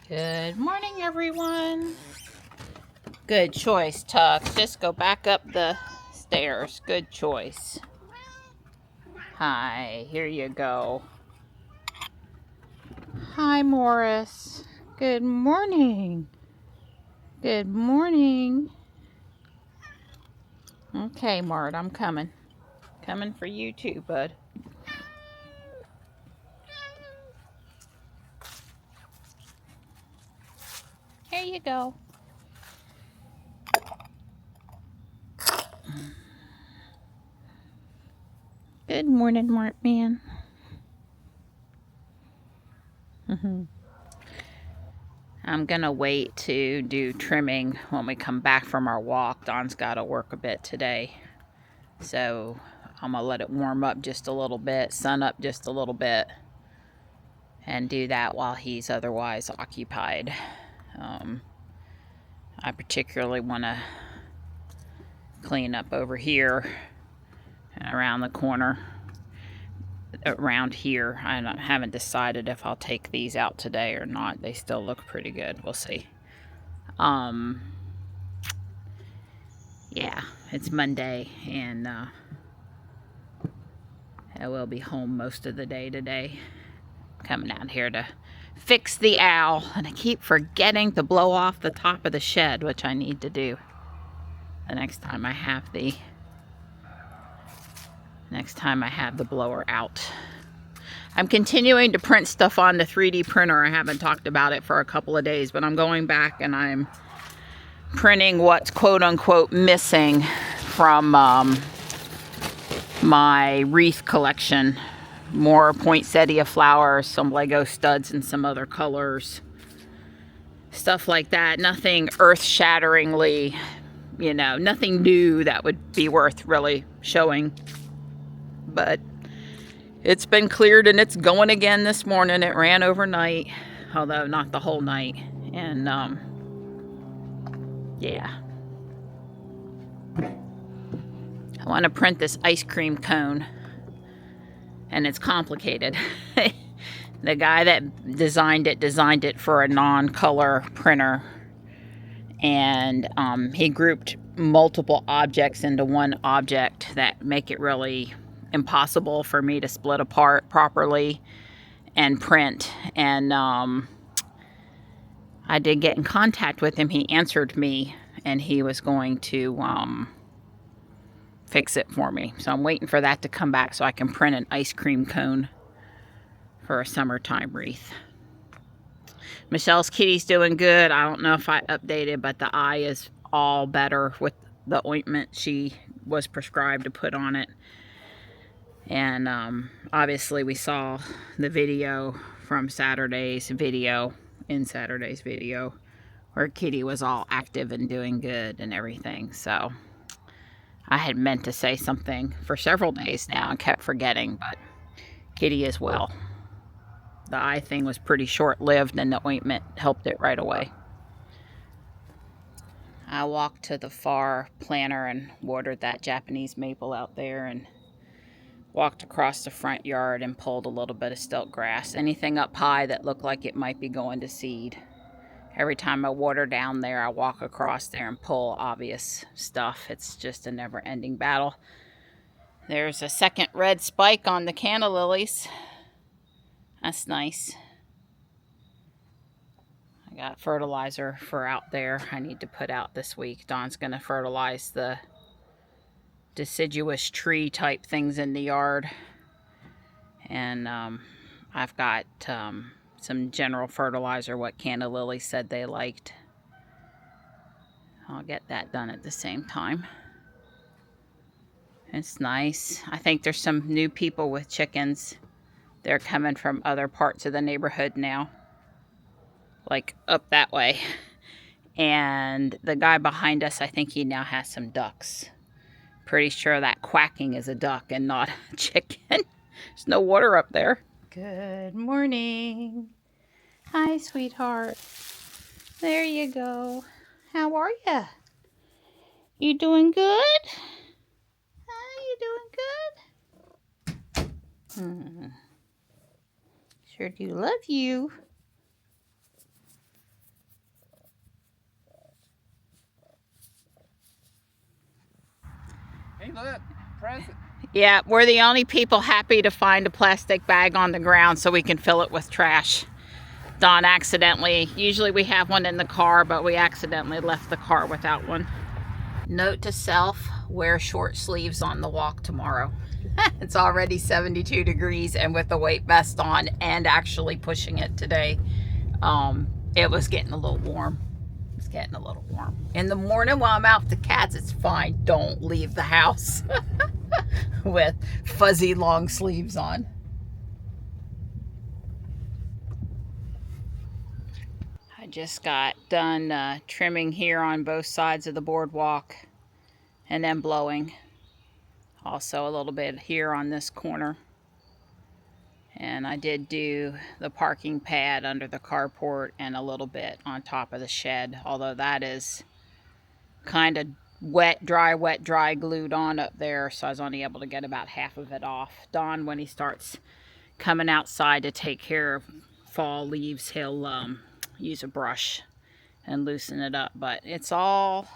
Good morning, everyone. Good choice, Tux. Just go back up the stairs. Good choice. Hi, here you go. Hi, Morris. Good morning. Good morning. Okay, Mart, I'm coming. Coming for you too, bud. Here you go. Good morning, Mart man. I'm gonna wait to do trimming when we come back from our walk. Dawn's gotta work a bit today. So I'm gonna let it warm up just a little bit, sun up just a little bit, and do that while he's otherwise occupied. I particularly want to clean up over here and around the corner. Around here, I haven't decided if I'll take these out today or not. They still look pretty good. We'll see. Yeah, it's Monday, and I will be home most of the day today. Coming out here to fix the owl, and I keep forgetting to blow off the top of the shed, which I need to do the next time I have the blower out. I'm continuing to print stuff on the 3D printer. I haven't talked about it for a couple of days, but I'm going back and I'm printing what's quote unquote missing from my wreath collection. More poinsettia flowers, some Lego studs, and some other colors. Stuff like that. Nothing earth-shatteringly, nothing new that would be worth really showing. But it's been cleared and it's going again this morning. It ran overnight, although not the whole night. And yeah. I want to print this ice cream cone. And it's complicated. The guy that designed it for a non-color printer. And he grouped multiple objects into one object that make it really impossible for me to split apart properly and print. And I did get in contact with him. He answered me, and he was going to fix it for me. So I'm waiting for that to come back so I can print an ice cream cone for a summertime wreath. Michelle's kitty's doing good. I don't know if I updated, but the eye is all better with the ointment she was prescribed to put on it. And obviously we saw the video from Saturday's video, where Kitty was all active and doing good and everything. So I had meant to say something for several days now and kept forgetting, but Kitty is well. The eye thing was pretty short-lived, and the ointment helped it right away. I walked to the far planter and watered that Japanese maple out there, and walked across the front yard and pulled a little bit of stilt grass. Anything up high that looked like it might be going to seed. Every time I water down there, I walk across there and pull obvious stuff. It's just a never-ending battle. There's a second red spike on the canna lilies. That's nice. I got fertilizer for out there I need to put out this week. Dawn's going to fertilize the deciduous tree type things in the yard. And I've got some general fertilizer, what canna lilies said they liked. I'll get that done at the same time. It's nice. I think there's some new people with chickens. They're coming from other parts of the neighborhood now. Like up that way. And the guy behind us, I think he now has some ducks. Pretty sure that quacking is a duck and not a chicken. There's no water up there. Good morning. Hi, sweetheart. There you go. How are you? You doing good? You doing good? Sure do love you. Look, present. Yeah, we're the only people happy to find a plastic bag on the ground so we can fill it with trash. Don accidentally, usually we have one in the car, but we accidentally left the car without one. Note to self, wear short sleeves on the walk tomorrow. It's already 72 degrees, and with the weight vest on and actually pushing it today, it was getting a little warm. It's getting a little warm. In the morning while I'm out with the cats, it's fine. Don't leave the house with fuzzy long sleeves on. I just got done trimming here on both sides of the boardwalk and then blowing. Also a little bit here on this corner. And I did do the parking pad under the carport and a little bit on top of the shed, although that is kind of wet, dry glued on up there, so I was only able to get about half of it off. Don, when he starts coming outside to take care of fall leaves, he'll use a brush and loosen it up, but it's all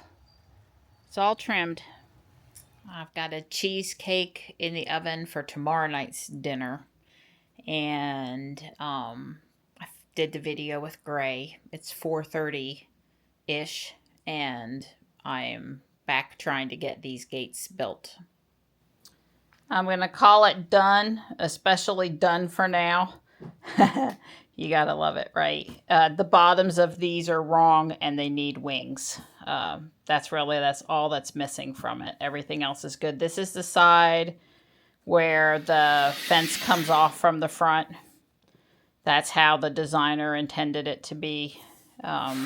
trimmed. I've got a cheesecake in the oven for tomorrow night's dinner, and I did the video with Gray. It's 4:30-ish, and I'm back trying to get these gates built. I'm gonna call it done, especially done for now. You gotta love it, right? The bottoms of these are wrong and they need wings. That's all that's missing from it. Everything else is good. This is the side where the fence comes off from the front. That's how the designer intended it to be. I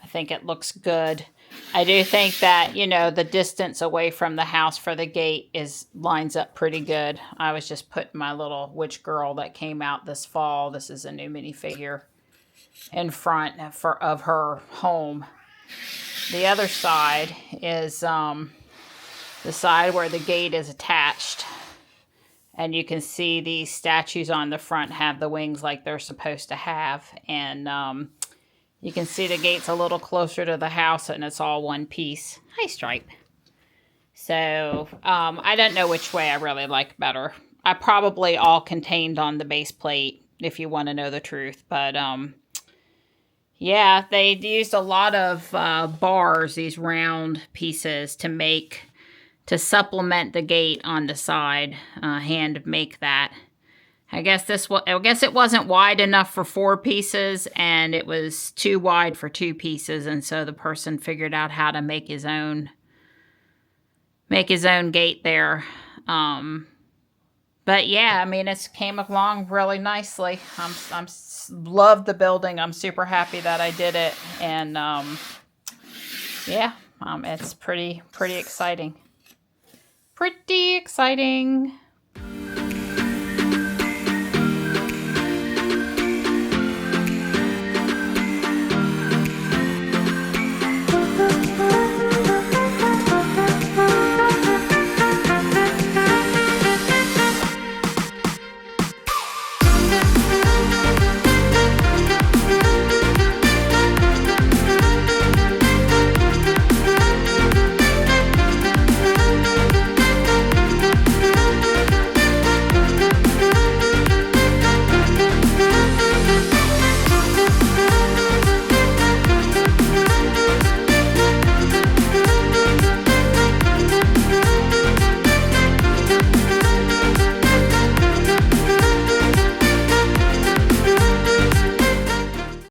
think it looks good. I do think that, you know, the distance away from the house for the gate lines up pretty good. I was just putting my little witch girl that came out this fall. This is a new minifigure in front of her home. The other side is the side where the gate is attached. And you can see these statues on the front have the wings like they're supposed to have. And you can see the gate's a little closer to the house, and it's all one piece. Hi, Stripe. So, I don't know which way I really like better. I probably all contained on the base plate, if you want to know the truth. But, yeah, they used a lot of bars, these round pieces, to supplement the gate on the side. Hand make that. I guess it wasn't wide enough for 4 pieces, and it was too wide for 2 pieces, and so the person figured out how to make his own gate there. But yeah, I mean, it came along really nicely. I'm love the building. I'm super happy that I did it, and yeah, it's pretty exciting. Pretty exciting.